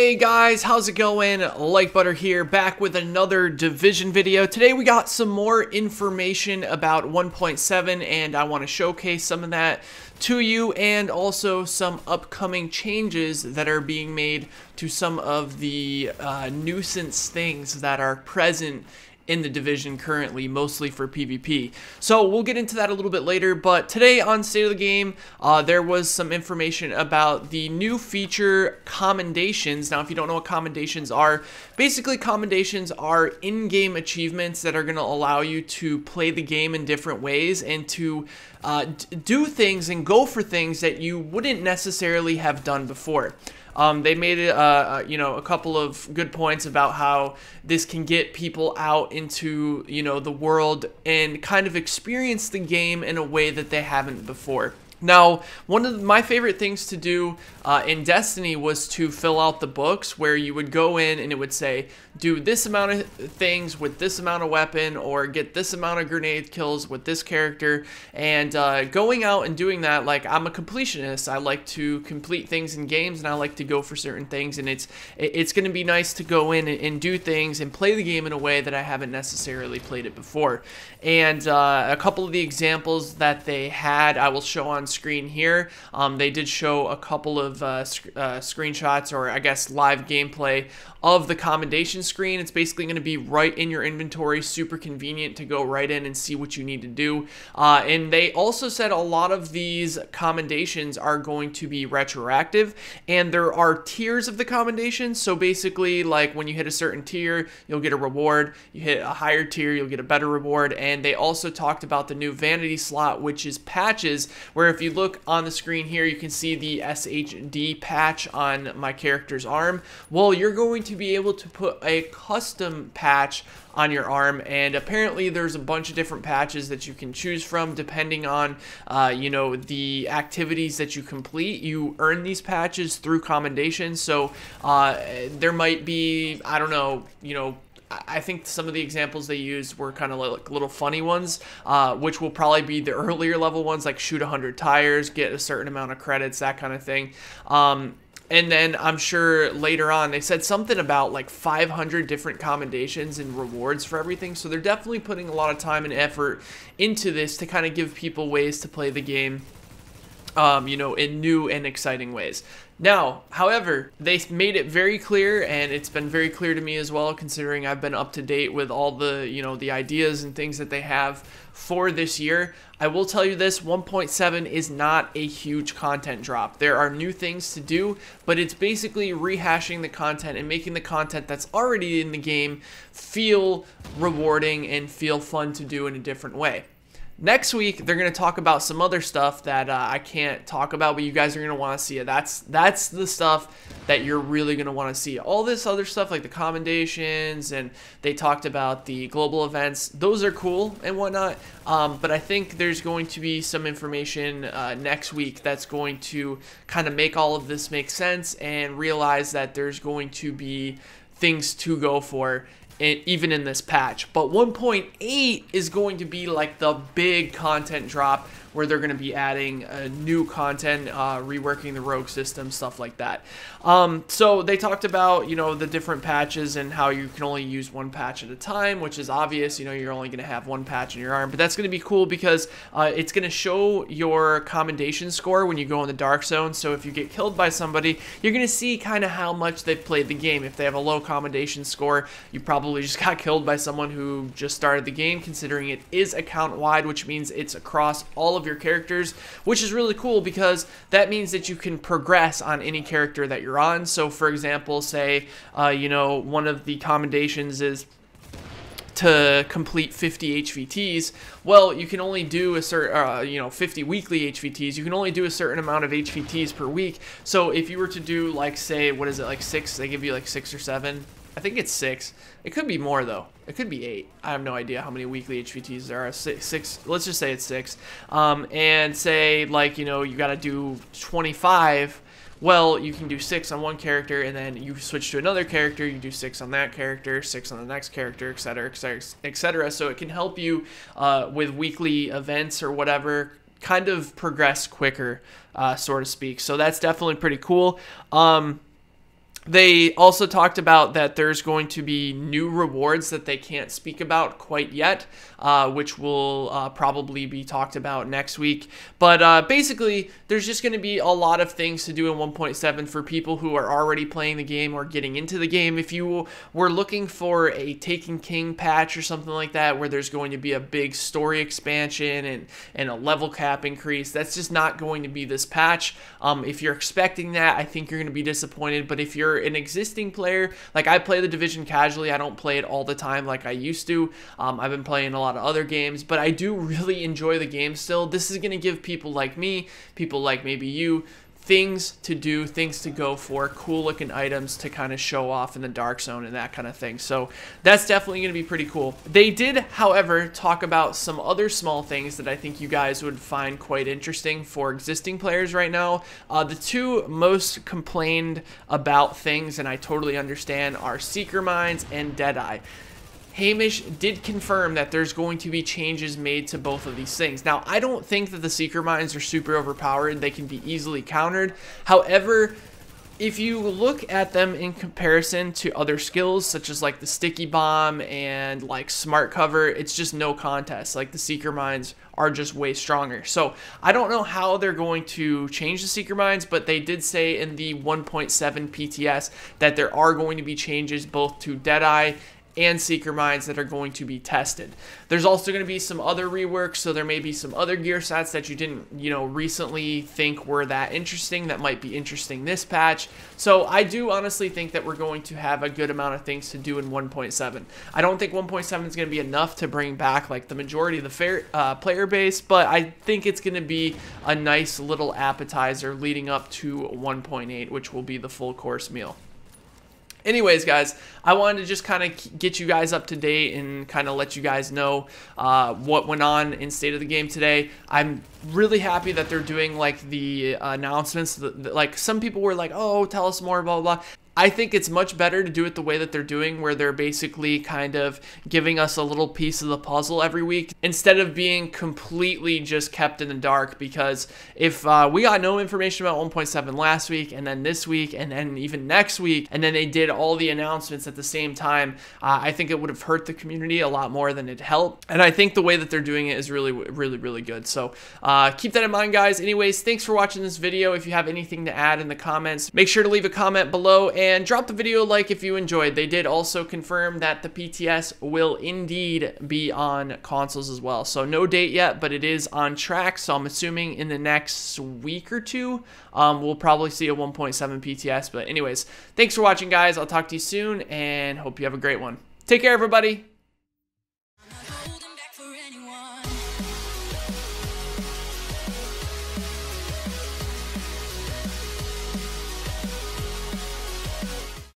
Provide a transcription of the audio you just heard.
Hey guys, how's it going? Like Butter here, back with another Division video. Today we got some more information about 1.7 and I want to showcase some of that to you, and also some upcoming changes that are being made to some of the nuisance things that are present in the Division currently, mostly for PvP. So we'll get into that a little bit later, but today on State of the Game, there was some information about the new feature, Commendations. Now, if you don't know what Commendations are, basically Commendations are in-game achievements that are going to allow you to play the game in different ways and to do things and go for things that you wouldn't necessarily have done before. They made it, a couple of good points about how this can get people out into, the world and kind of experience the game in a way that they haven't before. Now, one of my favorite things to do in Destiny was to fill out the books where you would go in and it would say, do this amount of things with this amount of weapon, or get this amount of grenade kills with this character. And going out and doing that, like, I'm a completionist. I like to complete things in games and I like to go for certain things. And it's going to be nice to go in and do things and play the game in a way that I haven't necessarily played it before. And a couple of the examples that they had, I will show on screen here. They did show a couple of screenshots, or I guess live gameplay of the commendation screen. It's basically going to be right in your inventory, super convenient to go right in and see what you need to do. And they also said a lot of these commendations are going to be retroactive, and there are tiers of the commendations. So basically, like, when you hit a certain tier, you'll get a reward. You hit a higher tier, you'll get a better reward. And they also talked about the new vanity slot, which is patches, where if you look on the screen here, you can see the SHD patch on my character's arm. Well, you're going to be able to put a custom patch on your arm, and apparently there's a bunch of different patches that you can choose from depending on the activities that you complete. You earn these patches through commendations, so there might be, I don't know, I think some of the examples they used were kind of like little funny ones, which will probably be the earlier level ones, like shoot 100 tires, get a certain amount of credits, that kind of thing. And then I'm sure later on they said something about like 500 different commendations and rewards for everything. So they're definitely putting a lot of time and effort into this to kind of give people ways to play the game, in new and exciting ways. Now, however, they made it very clear, and it's been very clear to me as well, considering I've been up to date with all the, the ideas and things that they have for this year. I will tell you this, 1.7 is not a huge content drop. There are new things to do, but it's basically rehashing the content and making the content that's already in the game feel rewarding and feel fun to do in a different way. Next week, they're going to talk about some other stuff that I can't talk about, but you guys are going to want to see it. That's the stuff that you're really going to want to see. All this other stuff, like the commendations, and they talked about the global events. Those are cool and whatnot, but I think there's going to be some information next week that's going to kind of make all of this make sense, and realize that there's going to be things to go for even in this patch. But 1.8 is going to be like the big content drop, where they're going to be adding new content, reworking the rogue system, stuff like that. So they talked about, the different patches and how you can only use one patch at a time, which is obvious. You're only going to have one patch in your arm, but that's going to be cool because it's going to show your commendation score when you go in the dark zone. So if you get killed by somebody, you're going to see kind of how much they've played the game. If they have a low commendation score, you probably just got killed by someone who just started the game, considering it is account wide, which means it's across all of your characters, which is really cool because that means that you can progress on any character that you're on. So for example, say one of the commendations is to complete 50 HVTs. Well, you can only do a certain 50 weekly HVTs. You can only do a certain amount of HVTs per week. So if you were to do, like, say, what is it, like 6, they give you like 6 or 7. I think it's 6. It could be more though. It could be 8. I have no idea how many weekly HVTs there are. 6. Let's just say it's 6. And say, like, you got to do 25. Well, you can do 6 on one character, and then you switch to another character. You do 6 on that character, 6 on the next character, etc., etc., etc. So it can help you with weekly events or whatever, kind of progress quicker, so to speak. So that's definitely pretty cool. They also talked about that there's going to be new rewards that they can't speak about quite yet, which will probably be talked about next week. But basically, there's just going to be a lot of things to do in 1.7 for people who are already playing the game or getting into the game. If you were looking for a Taken King patch or something like that, where there's going to be a big story expansion and a level cap increase, that's just not going to be this patch. If you're expecting that, I think you're going to be disappointed. But if you're an existing player, like I play the Division casually, I don't play it all the time like I used to. I've been playing a lot of other games, but I do really enjoy the game still. This is going to give people like me, people like maybe you, things to do, things to go for, cool looking items to kind of show off in the dark zone and that kind of thing. So that's definitely going to be pretty cool. They did, however, talk about some other small things that I think you guys would find quite interesting for existing players right now. The two most complained about things, and I totally understand, are Seeker Mines and Deadeye. Hamish did confirm that there's going to be changes made to both of these things. Now, I don't think that the Seeker Mines are super overpowered. They can be easily countered. However, if you look at them in comparison to other skills, such as like the Sticky Bomb and like Smart Cover, it's just no contest. Like the Seeker Mines are just way stronger. So I don't know how they're going to change the Seeker Mines, but they did say in the 1.7 PTS that there are going to be changes both to Deadeye and Seeker Mines that are going to be tested. There's also going to be some other reworks, so there may be some other gear sets that you didn't, recently think were that interesting that might be interesting this patch. So I do honestly think that we're going to have a good amount of things to do in 1.7. I don't think 1.7 is going to be enough to bring back like the majority of the player base, but I think it's going to be a nice little appetizer leading up to 1.8, which will be the full course meal. Anyways, guys, I wanted to just kind of get you guys up to date and kind of let you guys know what went on in State of the Game today. I'm really happy that they're doing like the announcements. Like some people were like, oh, tell us more, blah, blah, blah. I think it's much better to do it the way that they're doing, where they're basically kind of giving us a little piece of the puzzle every week instead of being completely just kept in the dark. Because if we got no information about 1.7 last week and then this week and then even next week, and then they did all the announcements at the same time, I think it would have hurt the community a lot more than it helped. And I think the way that they're doing it is really, really, really good. So keep that in mind, guys. Anyways, thanks for watching this video. If you have anything to add in the comments, make sure to leave a comment below. And drop the video a like if you enjoyed. They did also confirm that the PTS will indeed be on consoles as well. So no date yet, but it is on track. So I'm assuming in the next week or two, we'll probably see a 1.7 PTS. But anyways, thanks for watching, guys. I'll talk to you soon and hope you have a great one. Take care, everybody.